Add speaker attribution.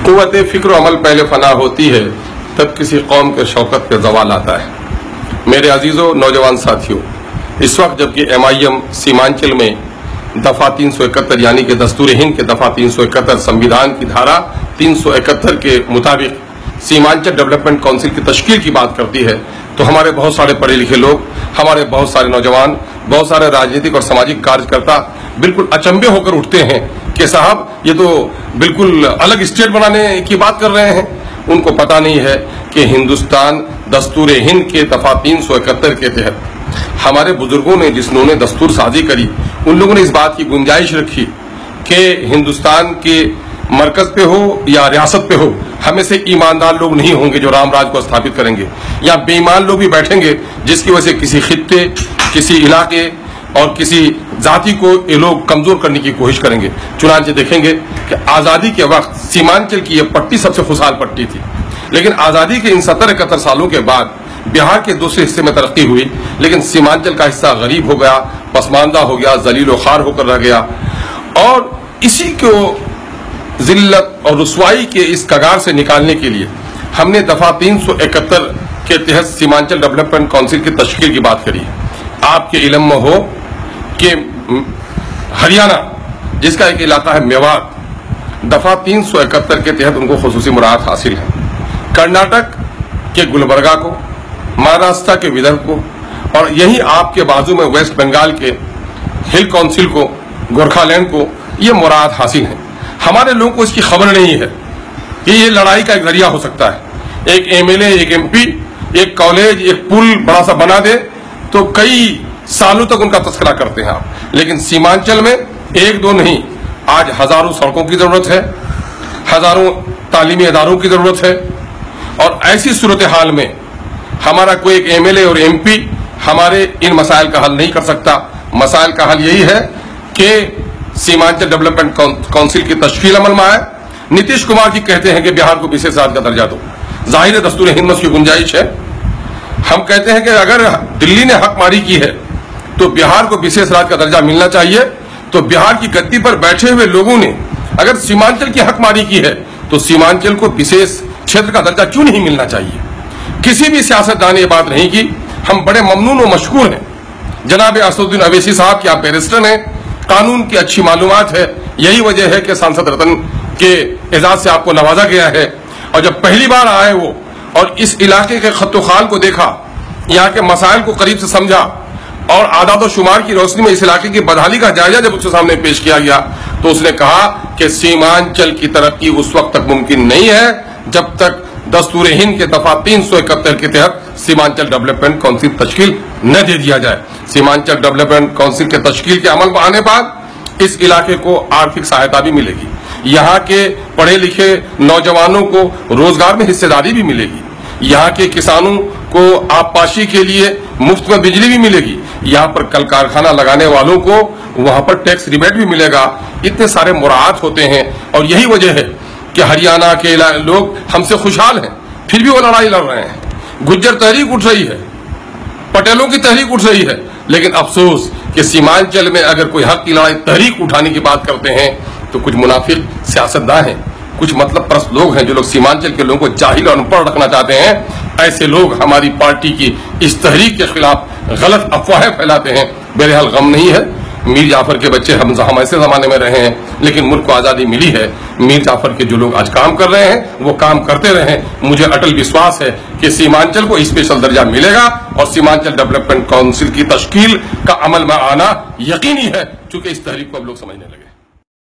Speaker 1: कुव्वत फिक्र अमल पहले फना होती है, तब किसी कौम के शौकत पे जवाल आता है। मेरे अजीजों नौजवान साथियों, इस वक्त जबकि MIM सीमांचल में दफा 371 यानी कि दस्तूर हिंद के दफा 371 संविधान की धारा 371 के मुताबिक सीमांचल डेवलपमेंट काउंसिल की तश्कील की बात करती है, तो हमारे बहुत सारे पढ़े लिखे लोग, हमारे बहुत सारे नौजवान, बहुत सारे राजनीतिक और सामाजिक कार्यकर्ता बिल्कुल अचंभे होकर उठते हैं कि साहब ये तो बिल्कुल अलग स्टेट बनाने की बात कर रहे हैं। उनको पता नहीं है कि हिंदुस्तान दस्तूर हिंद के दफा 371 के तहत हमारे बुजुर्गों ने जिन्होंने दस्तूर साजी करी, उन लोगों ने इस बात की गुंजाइश रखी कि हिंदुस्तान के मरकज पे हो या रियासत पे हो, हमें से ईमानदार लोग नहीं होंगे जो राम राज को स्थापित करेंगे, या बेईमान लोग भी बैठेंगे जिसकी वजह से किसी खित्ते, किसी इलाके और किसी जाति को ये लोग कमजोर करने की कोशिश करेंगे। चुनांचे देखेंगे कि आजादी के वक्त सीमांचल की यह पट्टी सबसे खुशहाल पट्टी थी, लेकिन आजादी के इन 70-71 सालों के बाद बिहार के दूसरे हिस्से में तरक्की हुई, लेकिन सीमांचल का हिस्सा गरीब हो गया, पसमानदा हो गया, जलील व खार होकर रह गया। और इसी को जिल्लत और रुसवाई के इस कगार से निकालने के लिए हमने दफा 371 के तहत सीमांचल डेवलपमेंट काउंसिल की तश्कील की बात करी। आपके इल्म में हो कि हरियाणा, जिसका एक इलाका है मेवात, दफा 371 के तहत उनको खुसूसी मुराद हासिल है। कर्नाटक के गुलबर्गा को, महाराष्ट्र के विदर्भ को, और यही आपके बाजू में वेस्ट बंगाल के हिल काउंसिल को, गोरखालैंड को ये मुराद हासिल है। हमारे लोगों को इसकी खबर नहीं है कि ये लड़ाई का एक जरिया हो सकता है। एक MLA, एक MP, एक कॉलेज, एक पुल बड़ा सा बना दे तो कई सालों तक उनका तस्करा करते हैं आप, लेकिन सीमांचल में एक दो नहीं, आज हजारों सड़कों की जरूरत है, हजारों तालीमी इदारों की जरूरत है। और ऐसी सूरत हाल में हमारा कोई एक MLA और MP हमारे इन मसाइल का हल नहीं कर सकता। मसाइल का हल यही है कि सीमांचल डेवलपमेंट काउंसिल की तश्कील अमल में आए। नीतीश कुमार जी कहते हैं कि बिहार को विशेष राज्य का दर्जा दो, जाहिर है दस्तूर हिंद में उसकी गुंजाइश है। हम कहते हैं कि अगर दिल्ली ने हकमारी की है तो बिहार को विशेष राज्य का दर्जा मिलना चाहिए। तो बिहार की गद्दी पर बैठे हुए लोगों ने अगर सीमांचल की हकमारी की है तो सीमांचल को विशेष क्षेत्र का दर्जा क्यों नहीं मिलना चाहिए। किसी भी सियासतदान ने यह बात नहीं की। हम बड़े ममनून और मशकूर हैं जनाब असदुद्दीन अवैसी साहब की, आप बैरिस्टर हैं, कानून की अच्छी मालूमात है, यही वजह है कि सांसद रत्न के एजाज से आपको नवाजा गया है। और जब पहली बार आए वो और इस इलाके के खत्तो-खाल को देखा, यहाँ के मसाइल को करीब से समझा और आदाद व शुमार की रोशनी में इस इलाके की बदहाली का जायजा जब उसके सामने पेश किया गया तो उसने कहा कि सीमांचल की तरक्की उस वक्त तक मुमकिन नहीं है जब तक दस्तूर हिंद के दफा 371 के तहत सीमांचल डेवलपमेंट काउंसिल तश्कील न दे दिया जाए। सीमांचल डेवलपमेंट काउंसिल के तश्कील के अमल में आने बाद इस इलाके को आर्थिक सहायता भी मिलेगी, यहाँ के पढ़े लिखे नौजवानों को रोजगार में हिस्सेदारी भी मिलेगी, यहाँ के किसानों को आबपाशी के लिए मुफ्त में बिजली भी मिलेगी, यहाँ पर कल कारखाना लगाने वालों को वहां पर टैक्स रिबेट भी मिलेगा। इतने सारे मुराद होते हैं और यही वजह है कि हरियाणा के लोग हमसे खुशहाल हैं, फिर भी वो लड़ाई लड़ रहे हैं। गुज्जर तहरीक उठ रही है, पटेलों की तहरीक उठ रही है, लेकिन अफसोस कि सीमांचल में अगर कोई हक की लड़ाई तहरीक उठाने की बात करते हैं तो कुछ मुनाफिक सियासतदान हैं, कुछ मतलब परस्त लोग हैं जो लोग सीमांचल के लोगों को जाहिल और अनपढ़ रखना चाहते हैं। ऐसे लोग हमारी पार्टी की इस तहरीक के खिलाफ गलत अफवाहें फैलाते हैं। बहरहाल गम नहीं है, मीर जाफर के बच्चे हम ऐसे जमाने में रहे हैं, लेकिन मुल्क को आजादी मिली है। मीर जाफर के जो लोग आज काम कर रहे हैं वो काम करते रहे। मुझे अटल विश्वास है कि सीमांचल को स्पेशल दर्जा मिलेगा और सीमांचल डेवलपमेंट काउंसिल की तश्कील का अमल में आना यकीनी है, चूंकि इस तहरीक को अब लोग समझने लगे।